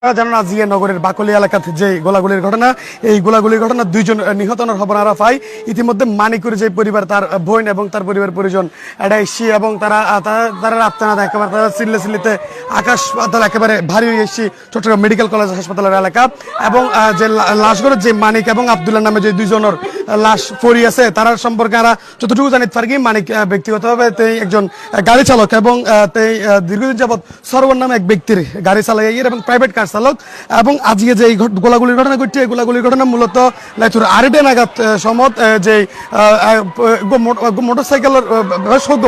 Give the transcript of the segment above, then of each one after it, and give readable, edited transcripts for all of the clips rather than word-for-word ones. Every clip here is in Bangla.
জানেন আজিয়া নগরের বাকলি এলাকাতে যে গোলাগুলির ঘটনা, এই গোলাগুলির ঘটনা দুইজন নিহতর খবর আমরা পাই। ইতিমধ্যে মানিকুর যে পরিবার, তার বোন এবং তার পরিবার পরিজন এটা এসছি এবং তারা আত্মনাদ একেবারে তারা চিল্লিতে আকাশ পাতাল একেবারে ভারী হয়ে এসছি চট্টগ্রাম মেডিকেল কলেজ হাসপাতালের এলাকা। এবং যে লাশগুলোর যে মানিক এবং আবদুল্লাহ নামে যে দুইজনের লাশ পড়ি আছে তার সম্পর্কে আমরা যতটুকু জানি পারি, মানিক ব্যক্তিগতভাবে একজন গাড়ি চালক এবং দীর্ঘদিন যাবৎ সরওয়ার নামে এক ব্যক্তির গাড়ি চালায় এবং প্রাইভেট কার চালক। এবং আজকে যে গোলাগুলির ঘটনা ঘটছে, এই গোলাগুলির ঘটনা মূলত লাইতুর আড়াইটে নাগাদ সমত যে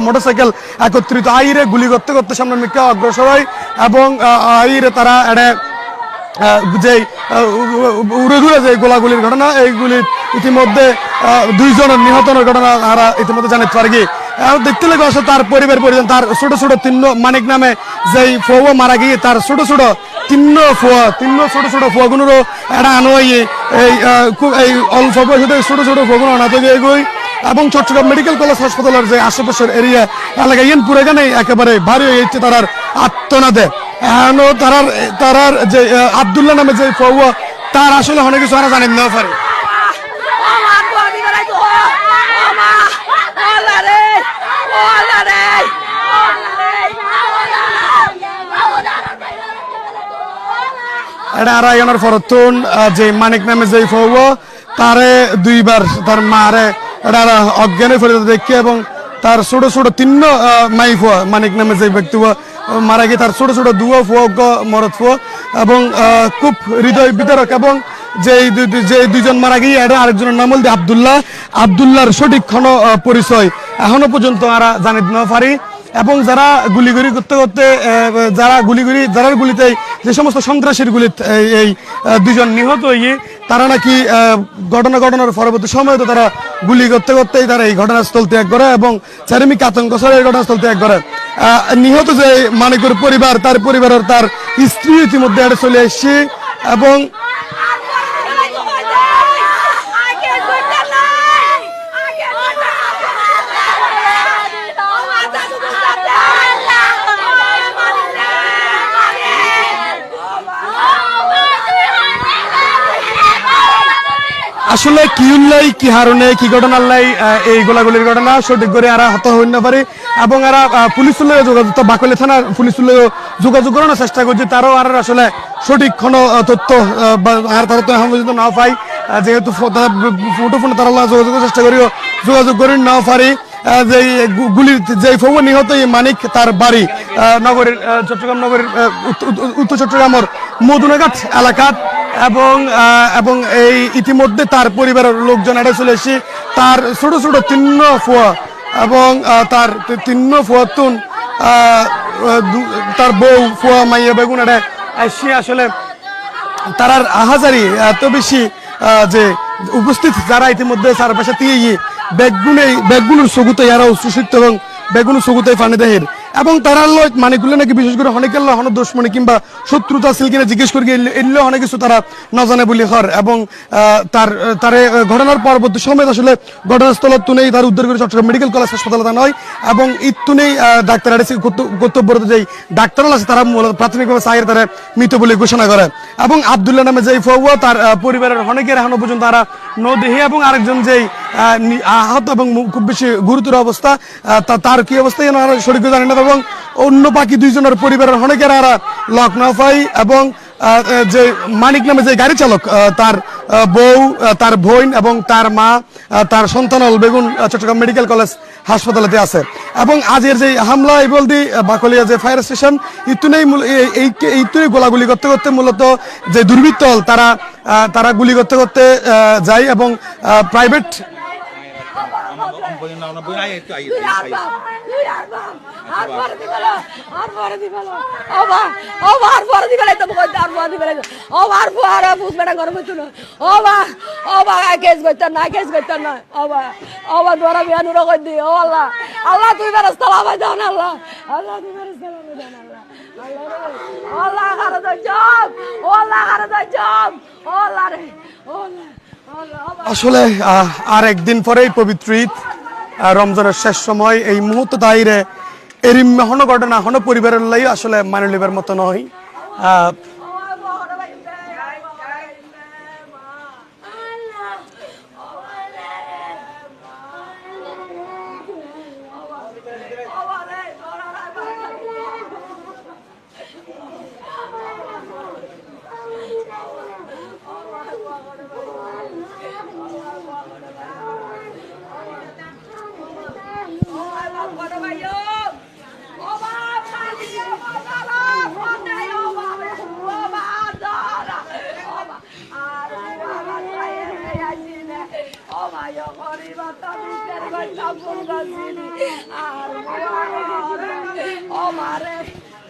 মোটরসাইকেল একত্রিত আইরে গুলি করতে করতে সামনে মিকা অগ্রসর হয় এবং আইরে তারা যে উড়ে ঘুরে যে গোলাগুলির ঘটনা, এইগুলির ইতিমধ্যে দুইজনের নিহতনের ঘটনা তারা ইতিমধ্যে জানাতে পারে। দেখতে লেগে আসলে তার পরিবার পরিজন, তার ছোট ছোট তিন মানিক নামে যেই ফুয়া মারা গিয়ে তার ছোট ছোট তিন ছোট ছোট ফুয়াগুলোরও এটা আনো এই অল্প বয়সে ছোট ছোট ফুয়াগুলো আনাতে গিয়ে এগোই। এবং চট্টগ্রাম মেডিকেল কলেজ হাসপাতালের যে আশেপাশের এরিয়া এলাকা পুরো এখানে একেবারে ভারী হয়ে যাচ্ছে তার আত্মনাদে। তারার যে আবদুল্লাহ নামে যে ফুয়া, তার আসলে অনেক কিছু আমরা জানেন না পারে। এটা আড়াইজনের ফরতুন যে মানিক নামে যে ফৌয়া, তারে দুইবার তার মারে এটা অজ্ঞানে ফেলে দেখে এবং তার ছোট ছোট তিন মাই ফুয়া মানিক নামে যে ব্যক্তি মারা গিয়ে তার ছোট ছোট দুয়া ফুয়া মরদ ফুয়া এবং খুব হৃদয় বিতরক। এবং যে দুইজন মারা গিয়ে এটা আরেকজনের নাম বলতে আবদুল্লাহর সঠিক পরিচয় এখনো পর্যন্ত আমরা জানি না পারি। এবং যারা গুলিগুলি করতে করতে যারা গুলিতে যে সমস্ত সন্ত্রাসীর গুলি এই দুজন নিহত হয়ে তারা নাকি ঘটনার পরবর্তী সময় তো তারা গুলি করতে করতেই তারা এই ঘটনাস্থল ত্যাগ করে এবং চারিমিক আতঙ্ক ছড়ে এই ঘটনাস্থল ত্যাগ করে। নিহত যে মানিকুর পরিবার, তার পরিবারের তার স্ত্রী ইতিমধ্যে এটা চলে এসছে এবং আসলে কি উল্লাই কি হারণে কি ঘটনার লাই এই গোলাগুলির ঘটনা সঠিক করে আর হত হইতে পারে। এবং এরা পুলিশ যোগাযোগ বাকলে থানার পুলিশ যোগাযোগ করানোর চেষ্টা করছে, তারও আর আসলে সঠিক কোনো তথ্য আর তারা তো এখন পর্যন্ত না পাই, যেহেতু ফটো ফোনে তারা যোগাযোগের চেষ্টা করিও যোগাযোগ করে না পারি। যে গুলির যে ফৌয়া নিহত মানিক, তার বাড়ি নগরের চট্টগ্রাম নগরের উত্তর চট্টগ্রামের মধুনাঘাট এলাকাত। এবং এই ইতিমধ্যে তার পরিবারের লোকজন এটা চলে এসে তার ছোট ছোট তিন ফুয়া এবং তার তিন ফুয়াতুন তার বউ ফুয়া মাইয়া বেগুন এটা এসে আসলে তার আহাজারি এত বেশি যে উপস্থিত যারা ইতিমধ্যে তার পাশে দিয়ে বেগুনের চগুতে এরা উচ্ছ্বসিত এবং বেগুনের চগুতে পানি দেহের এবং তারা মানিকগুলো নাকি বিশেষ করে অনেকের দুশ্মনী কিংবা শত্রুতা ছিল কিনা জিজ্ঞেস করি এলে অনেক কিছু তারা না জানে বলি হর। এবং তার ঘটনার পরবর্তী সময় আসলে ঘটনাস্থল তুনেই তার উদ্ধার করে চট্টগ্রাম মেডিকেল কলেজ হাসপাতালে তা নয় এবং ইতুনেই ডাক্তার কর্তব্যরত যেই ডাক্তার আছে তারা প্রাথমিকভাবে সাইয়ের তারা মৃত বলে ঘোষণা করে। এবং আবদুল্লাহ নামে যেই ফৌয়া, তার পরিবারের অনেকের এখনো পর্যন্ত তারা নদেহি এবং আরেকজন যেই আহত এবং খুব বেশি গুরুতর অবস্থা, তার কি অবস্থা শরীর জানি না। এবং অন্য বাকি দুইজনের পরিবারের অনেকের আর লক না পাই। এবং যে মানিক নামে যে গাড়ি চালক, তার বউ, তার বোন এবং তার মা, তার সন্তান বেগুন চট্টগ্রাম মেডিকেল কলেজ হাসপাতালেতে আছে। এবং আজের যে হামলা এই বলতে বাকলিয়া যে ফায়ার স্টেশন ইতুনেই গোলাগুলি করতে করতে মূলত যে দুর্বৃত্তল তারা গুলি করতে করতে যায় এবং প্রাইভেট আল্লাহ তুই ব্যবস্থা লাভাই দাও না, আল্লাহ আল্লাহ তুই ব্যবস্থা লাভাই দাও না, আল্লাহ আসলে আর একদিন পরেই পবিত্র ঈদ, রমজানের শেষ সময় এই মুহূর্ত তাইরে এরিম হন ঘটনা হন পরিবারের লাই আসলে মানে লিবার মতো নয়। একবার কাপড় গাছিনি আর ও মারে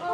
ও